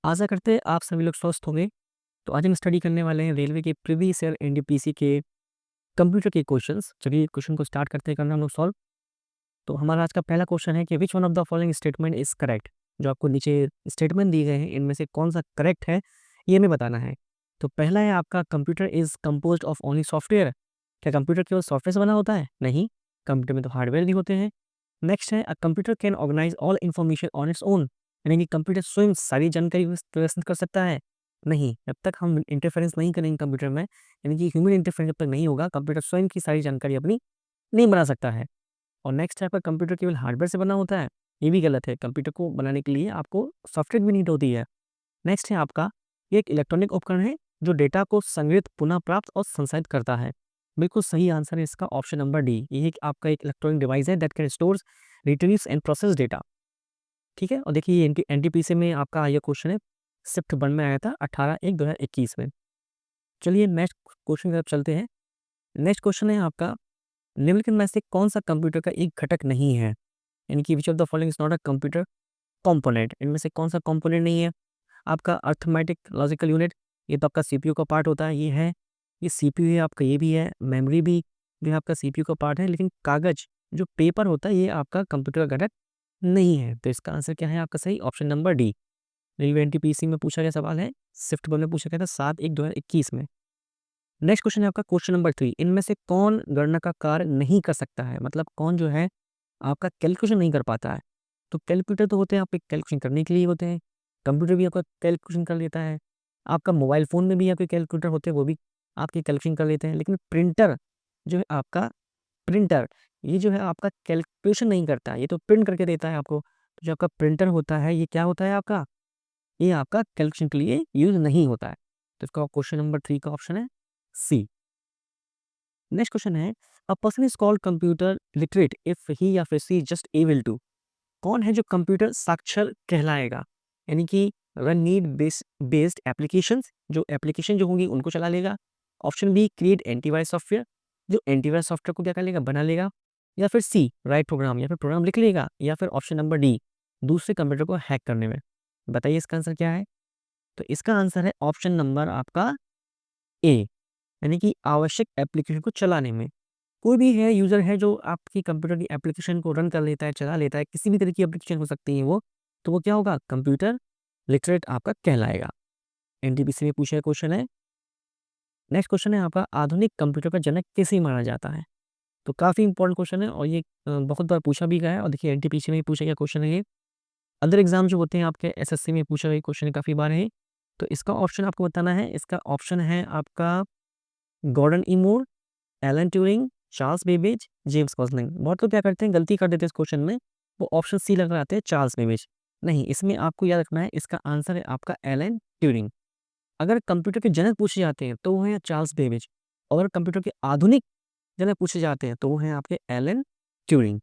आशा करते हैं आप सभी लोग स्वस्थ होंगे। तो आज हम स्टडी करने वाले हैं रेलवे के प्रीवियस ईयर एनटीपीसी के कंप्यूटर के क्वेश्चंस। चलिए क्वेश्चन को स्टार्ट करते हैं करना हम लोग सॉल्व। तो हमारा आज का पहला क्वेश्चन है कि which one of the following statement is correct. जो आपको नीचे स्टेटमेंट दिए गए हैं इनमें से कौन सा करेक्ट है ये हमें बताना है। तो पहला है आपका computer is compose of only software. क्या कंप्यूटर केवल सॉफ्टवेयर से बना होता है? नहीं, कंप्यूटर में तो हार्डवेयर भी होते हैं। नेक्स्ट है a computer can organise all information on its own. यानी कि कंप्यूटर स्वयं सारी जानकारी व्यवस्थित कर सकता है? नहीं, जब तक हम इंटरफेरेंस नहीं करेंगे कंप्यूटर में, यानी कि ह्यूमन इंटरफेरेंस जब तक नहीं होगा, कंप्यूटर स्वयं की सारी जानकारी अपनी नहीं बना सकता है। और नेक्स्ट है आपका कंप्यूटर केवल हार्डवेयर से बना होता है? ये भी गलत है, कंप्यूटर को बनाने के लिए आपको सॉफ्टवेयर भी नीड होती है। नेक्स्ट है आपका ये एक इलेक्ट्रॉनिक उपकरण है जो डेटा को संग्रहित, पुनः प्राप्त और संसाधित करता है। बिल्कुल सही आंसर है इसका ऑप्शन नंबर डी। ये एक आपका एक इलेक्ट्रॉनिक डिवाइस है that can stores, retrieves and process data. ठीक है, और देखिए ये इनके एनटीपीसी में आपका ये क्वेश्चन है, शिफ्ट 1 में आया था 18/1/2021 में। चलिए नेक्स्ट क्वेश्चन की तरफ चलते हैं। नेक्स्ट क्वेश्चन है आपका, निम्नलिखित में से कौन सा कंप्यूटर का एक घटक नहीं है? यानी कि विच of the following is not a computer component. इनमें से कौन सा कंपोनेंट नहीं है? आपका अर्थमेटिक लॉजिकल यूनिट, ये तो आपका सीपीयू का पार्ट होता है, ये है। ये सीपीयू है आपका, ये भी है। मेमोरी भी जो है आपका सीपीयू का पार्ट है, लेकिन कागज जो पेपर होता है ये आपका कंप्यूटर का घटक नहीं है। तो इसका आंसर क्या है आपका सही option number D. Railway NTPC में पूछा गया सवाल है, शिफ्ट 1 में पूछा गया था 7/1/2021 में। नेक्स्ट क्वेश्चन है आपका क्वेश्चन नंबर 3, इनमें से कौन गणना का कार्य नहीं कर सकता है? मतलब कौन जो है आपका कैलकुलेशन नहीं कर पाता है? तो कैलकुलेटर तो होते हैं आपके कैलकुलेशन करने के लिए होते हैं, कंप्यूटर भी आपका कैलकुलेशन कर लेता है, आपका मोबाइल फ़ोन में भी आपके कैलकुलेटर होते हैं, वो भी आपके कैलकुलेशन कर लेते हैं, लेकिन प्रिंटर जो है आपका, प्रिंटर ये जो है आपका कैलकुलेशन नहीं करता है, ये तो प्रिंट करके देता है आपको। तो जो आपका प्रिंटर होता है ये क्या होता है आपका? ये आपका कैलकुलेशन के लिए यूज़ नहीं होता है। तो इसका क्वेश्चन नंबर 3 का ऑप्शन है सी। नेक्स्ट क्वेश्चन है, a person is called computer literate if he या फिर सी जस्ट एबल टू। कौन है जो कंप्यूटर साक्षर कहलाएगा? यानी कि रन नीड बेस्ड एप्लीकेशंस, जो एप्लीकेशन जो होंगी उनको चला लेगा। Option be create antivirus software, जो एंटीवायरस सॉफ्टवेयर को क्या कर लेगा, बना लेगा। या फिर सी राइट प्रोग्राम, या फिर प्रोग्राम लिख लेगा। या फिर ऑप्शन नंबर डी दूसरे कंप्यूटर को हैक करने में। बताइए इसका आंसर क्या है? तो इसका आंसर है ऑप्शन नंबर आपका ए, यानी कि आवश्यक एप्लीकेशन को चलाने में। कोई भी है यूज़र है जो आपकी कंप्यूटर की एप्लीकेशन को रन कर लेता है, चला लेता है, किसी भी तरह की एप्लीकेशन हो सकती है वो, तो वो क्या होगा, कंप्यूटर लिटरेट आपका कहलाएगा। एनटीपीसी में पूछा गया क्वेश्चन है। नेक्स्ट क्वेश्चन है आपका, आधुनिक कंप्यूटर का जनक किसे माना जाता है? तो काफ़ी इंपॉर्टेंट क्वेश्चन है और ये बहुत बार पूछा भी गया है, और देखिए एनटीपीसी में भी पूछा गया क्वेश्चन है ये। अदर एग्जाम जो होते हैं आपके एसएससी में पूछा गया क्वेश्चन काफ़ी बार है। तो इसका ऑप्शन आपको बताना है। इसका ऑप्शन है आपका Gordon E Moore, Alan Turing, Charles Babbage, James Gosling. बहुत लोग क्या करते हैं, गलती कर देते हैं इस क्वेश्चन में, वो ऑप्शन सी लगाते हैं चार्ल्स बेबेज। नहीं, इसमें आपको याद रखना है इसका आंसर है आपका एलन ट्यूरिंग। अगर कंप्यूटर के जनक पूछे जाते हैं तो वो है चार्ल्स बेबेज, और अगर कंप्यूटर के आधुनिक जनक पूछे जाते हैं तो वो हैं आपके एलन ट्यूरिंग।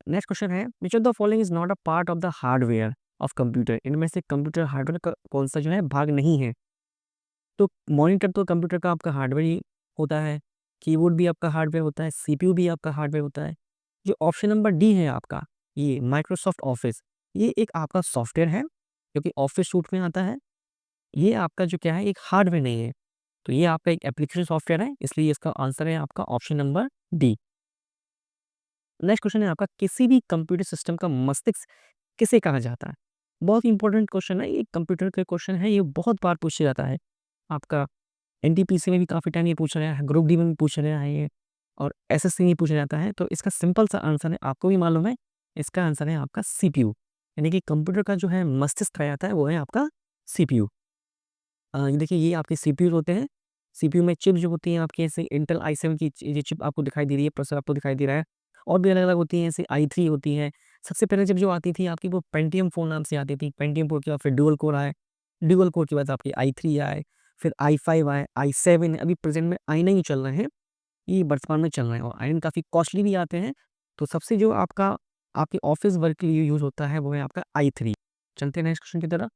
नेक्स्ट क्वेश्चन है, विच of the following is not a part of the hardware of computer. इनमें से कंप्यूटर हार्डवेयर का कौन सा जो है भाग नहीं है? तो मॉनिटर तो कंप्यूटर का आपका हार्डवेयर ही होता है, कीबोर्ड भी आपका हार्डवेयर होता है, सीपीयू भी आपका हार्डवेयर होता है। जो ऑप्शन नंबर डी है आपका, ये माइक्रोसॉफ्ट ऑफिस, ये एक आपका सॉफ्टवेयर है जो कि ऑफिस सूट में आता है। ये आपका जो क्या है, एक हार्डवेयर नहीं है। तो ये आपका एक एप्लीकेशन सॉफ्टवेयर है, इसलिए इसका आंसर है आपका option number D. Next question है आपका, किसी भी कंप्यूटर सिस्टम का मस्तिष्क किसे कहा जाता है? बहुत इंपॉर्टेंट क्वेश्चन है, ये कंप्यूटर का क्वेश्चन है, ये बहुत बार पूछा जाता है। आपका एनटीपीसी में भी काफ़ी टाइम ये पूछा गया है, ग्रुप डी में भी पूछा गया है ये, और एसएससी में पूछा जाता है। तो इसका सिंपल सा आंसर है, आपको भी मालूम है, इसका आंसर है आपका सीपीयू। यानी कि कंप्यूटर का जो है मस्तिष्क कहा जाता है वो है आपका सीपीयू। ये देखिए ये आपके सीपीयू होते हैं। सीपीयू में चिप जो होती हैं आपकी, ऐसे इंटेल i7 की ये चिप आपको दिखाई दे रही है, प्रोसेसर आपको दिखाई दे रहा है। और भी अलग-अलग होती हैं, ऐसे i3 होती है। सबसे पहले चिप जो आती थी आपकी वो पेंटियम फ़ोन नाम से आती थी। पेंटियम कोर के बाद फिर डुअल कोर आए। डुअल कोर के बाद आपके i3 आए, फिर i5 आए, i7 अभी प्रेज़ेंट में i9 ही चल रहे हैं। ये वर्तमान में चल रहे हैं और i9 काफ़ी कॉस्टली भी आते हैं। तो सबसे जो आपका आपके ऑफ़िस वर्क के लिए यूज़ होता है वो है आपका i3। चलते हैं नेक्स्ट क्वेश्चन की तरफ।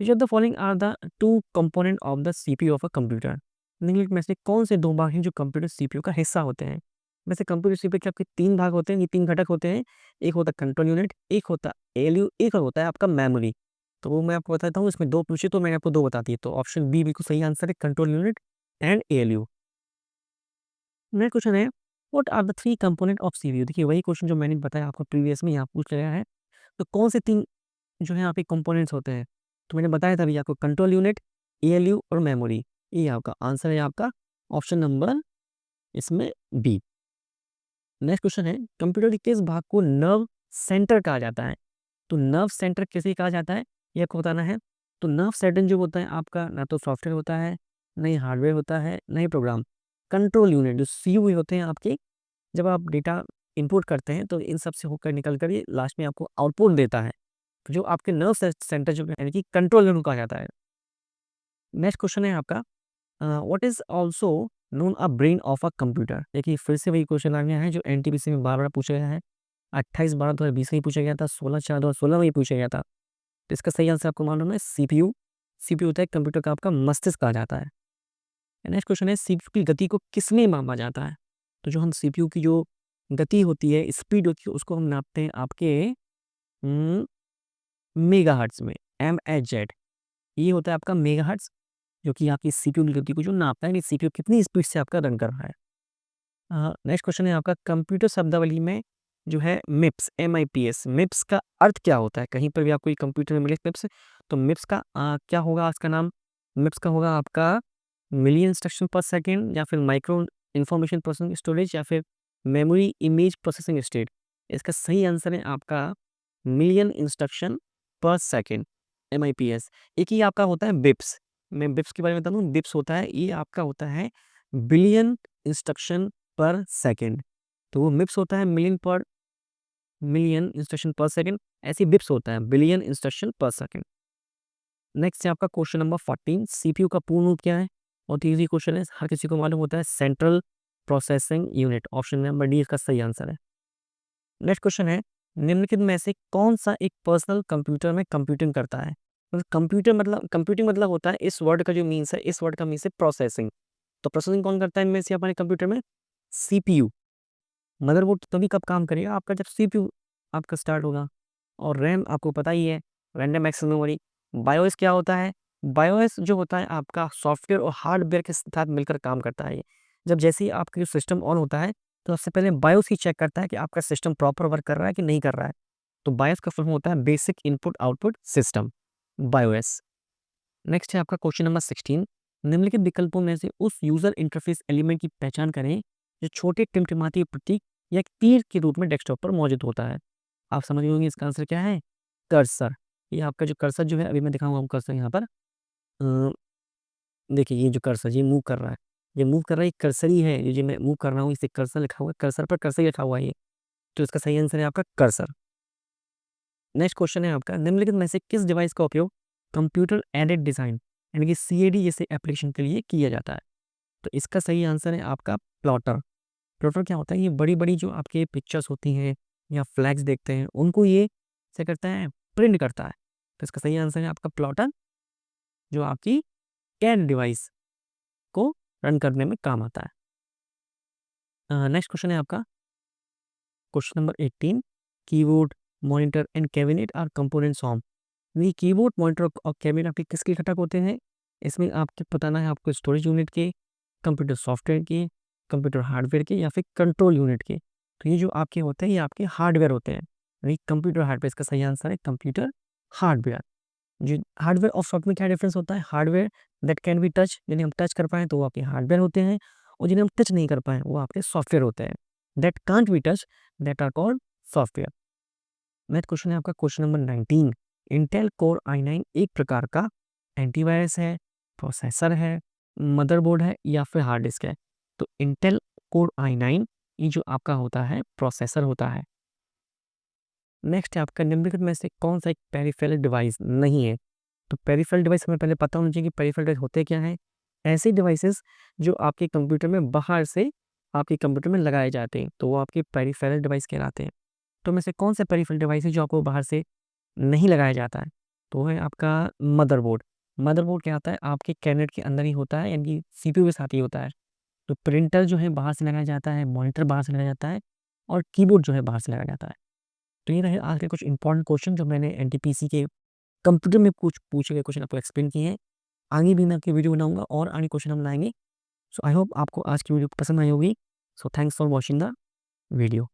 Which of the following are the two component of the CPU of a computer. निम्नलिखित में से कौन से दो भाग हैं जो कंप्यूटर सीपीयू का हिस्सा होते हैं? वैसे कंप्यूटर सीपीयू के आपके तीन भाग होते हैं, ये तीन घटक होते हैं। एक होता है कंट्रोल यूनिट, एक होता है एएलयू, एक और होता है आपका मेमोरी। तो वो मैं आपको बताता हूँ, इसमें 2 पूछे तो मैंने आपको 2 बता दिए, तो ऑप्शन बी बिल्कुल सही आंसर है, control unit and ALU. Next question है, what are the 3 component of CPU? देखिए वही क्वेश्चन जो मैंने बताया आपको प्रीवियस में यहाँ पूछ गया है, तो कौन से 3 जो है आपके कंपोनेंट्स होते हैं? तो मैंने बताया था अभी आपको, कंट्रोल यूनिट, एएलयू और मेमोरी। ये आपका आंसर है, आपका ऑप्शन नंबर इसमें बी। नेक्स्ट क्वेश्चन है, कंप्यूटर के किस भाग को नर्व सेंटर कहा जाता है? तो नर्व सेंटर किसे कहा जाता है, ये आपको बताना है। तो नर्व सेंटर जो होता है आपका, ना तो सॉफ्टवेयर होता है, ना ही हार्डवेयर होता है, ना ही प्रोग्राम। कंट्रोल यूनिट जो सीयू होते हैं आपके, जब आप डेटा इनपुट करते हैं तो इन सब से होकर निकल कर ये लास्ट में आपको आउटपुट देता है। तो जो आपके नर्व सेंटर जो यानी कि कंट्रोल यूनिट कहा जाता है। नेक्स्ट क्वेश्चन है आपका, what is also known a brain of a computer? देखिए फिर से वही क्वेश्चन आ गया है जो एनटीपीसी में बार बार पूछा गया है। 28/12/2020 में पूछा गया था, 16/4/2016 में पूछा गया था। तो इसका सही आंसर आपको मालूम है, सीपीयू। सीपीयू होता है कंप्यूटर का आपका मस्तिष्क कहा जाता है। नेक्स्ट क्वेश्चन है, सीपीयू की गति को किसमें मापा जाता है? तो जो हम सीपीयू की जो गति होती है, स्पीड होती है, उसको हम नापते हैं आपके मेगाहर्ट्ज में, एमएचजेड। ये होता है आपका मेगाहर्ट्ज, जो कि आपकी सीपीयू की गति को जो नापता है कि सीपीयू कितनी स्पीड से आपका रन कर रहा है। नेक्स्ट क्वेश्चन है आपका, कंप्यूटर शब्दावली में जो है मिप्स, MIPS, मिप्स का अर्थ क्या होता है? कहीं पर भी आपको ये कंप्यूटर में मिले मिप्स, तो मिप्स का क्या होगा आज का नाम? मिप्स का होगा आपका मिलियन इंस्ट्रक्शन पर सेकंड, या फिर माइक्रो इंफॉर्मेशन प्रोसेसिंग स्टोरेज, या फिर मेमोरी इमेज प्रोसेसिंग स्टेट। इसका सही आंसर है आपका मिलियन इंस्ट्रक्शन पर सेकंड, MIPS। एक ही आपका होता है बिप्स। मैं बिप्स के बारे में बता दूं, बिप्स होता है, ये आपका होता है बिलियन इंस्ट्रक्शन पर सेकंड। तो वो मिप्स होता है मिलियन इंस्ट्रक्शन पर सेकंड, ऐसी बिप्स होता है बिलियन इंस्ट्रक्शन पर सेकंड। नेक्स्ट है आपका क्वेश्चन नंबर 14, सीपीयू का पूर्ण रूप क्या है? बहुत इजी क्वेश्चन है, हर किसी को मालूम होता है, central processing unit. Option number D इसका सही आंसर है। नेक्स्ट क्वेश्चन है, निम्नलिखित में से कौन सा एक पर्सनल कंप्यूटर में कंप्यूटिंग करता है? मतलब कंप्यूटर मतलब, कंप्यूटिंग मतलब होता है, इस वर्ड का जो मीन्स है, इस वर्ड का मीन्स है प्रोसेसिंग। तो प्रोसेसिंग कौन करता है इनमें से हमारे कंप्यूटर में? सीपीयू। मदरबोर्ड तभी कब काम करेगा आपका, जब सीपीयू आपका स्टार्ट होगा। और रैम आपको पता ही है, रैंडम एक्सेस मेमोरी। बायोस क्या होता है? बायोस जो होता है आपका सॉफ्टवेयर और हार्डवेयर के साथ मिलकर काम करता है ये। जब जैसे ही आपका जो सिस्टम ऑन होता है, तो सबसे पहले बायोस ही चेक करता है कि आपका सिस्टम प्रॉपर वर्क कर रहा है कि नहीं कर रहा है। तो बायोस का फुल फॉर्म होता है basic input output system, BIOS. Next है आपका क्वेश्चन नंबर 16, निम्नलिखित विकल्पों में से उस यूजर इंटरफेस एलिमेंट की पहचान करें जो छोटे टिमटिमाती प्रतीक या एक तीर के रूप में डेस्कटॉप पर मौजूद होता है। आप समझ गए होंगे इसका आंसर क्या है, कर्सर। ये आपका जो कर्सर जो है, अभी मैं दिखाऊंगा आपको कर्सर यहाँ पर। देखिए ये जो कर्सर ये मूव कर रहा है, ये मूव कर रहा है, ये कर्सर ही है, ये जो मैं मूव कर रहा हूँ इसे कर्सर लिखा हुआ है, कर्सर पर कर्सर लिखा हुआ है ये। तो इसका सही आंसर है आपका कर्सर। नेक्स्ट क्वेश्चन है आपका, निम्नलिखित में से किस डिवाइस का उपयोग कंप्यूटर एडेड डिजाइन यानी कि CAD जैसे एप्लीकेशन के लिए किया जाता है? तो इसका सही आंसर है आपका प्लॉटर। प्लॉटर क्या होता है? ये बड़ी बड़ी जो आपके पिक्चर्स होती हैं या फ्लैग्स देखते हैं, उनको ये क्या करता है, प्रिंट करता है। तो इसका सही आंसर है आपका प्लॉटर, जो आपकी कैड डिवाइस को रन करने में काम आता है। नेक्स्ट क्वेश्चन है आपका question number 18, keyboard, monitor and cabinet are components of. ये कीबोर्ड, मॉनिटर और कैबिनेट आपके किसके घटक होते हैं? इसमें आपको बताना है आपको स्टोरेज यूनिट के, कंप्यूटर सॉफ्टवेयर के, कंप्यूटर हार्डवेयर के, या फिर कंट्रोल यूनिट के। तो ये जो आपके होते हैं ये आपके हार्डवेयर होते हैं, यानी कंप्यूटर हार्डवेयर। इसका सही आंसर है कंप्यूटर हार्डवेयर। जो हार्डवेयर और सॉफ्टवेयर में क्या डिफरेंस होता है? Hardware that can be touch, जिन्हें हम टच कर पाएँ तो वो आपके हार्डवेयर होते हैं, और जिन्हें हम टच नहीं कर पाएँ वो आपके सॉफ्टवेयर होते हैं। That can't be touch, that are called software. Next question है आपका question number 19, Intel core i9 एक प्रकार का एंटीवायरस है, प्रोसेसर है, मदरबोर्ड है, या फिर हार्ड डिस्क है? तो इंटेल कोर i9 ये जो आपका होता है प्रोसेसर होता है। नेक्स्ट है आपका, निम्नलिखित में से कौन सा एक पेरिफेरल डिवाइस नहीं है? तो पेरिफेरल डिवाइस हमें पहले पता होना चाहिए कि पेरिफेरल डिवाइस होते क्या हैं। ऐसे डिवाइसेस जो आपके कंप्यूटर में बाहर से आपके कंप्यूटर में लगाए जाते हैं, तो वो आपके पेरिफेरल डिवाइस कहलाते हैं। तो में से कौन सा पेरिफेरल डिवाइस है जो आपको बाहर से नहीं लगाया जाता है? तो वो है आपका मदरबोर्ड। मदरबोर्ड क्या होता है? आपके कैबिनेट के अंदर ही होता है, यानी कि सीपीयू के साथ ही होता है। तो प्रिंटर जो है बाहर से लगाया जाता है, मॉनिटर बाहर से लगाया जाता है, और कीबोर्ड जो है बाहर से लगाया जाता है। तो ये रहे आज के कुछ इंपॉर्टेंट क्वेश्चन जो मैंने एनटीपीसी के कंप्यूटर में पूछे गए क्वेश्चन आपको एक्सप्लेन किए हैं। आगे भी मैं आपकी वीडियो बनाऊंगा और आगे क्वेश्चन हम लाएंगे। सो आई होप आपको आज की वीडियो पसंद आई होगी। So thanks for watching the video.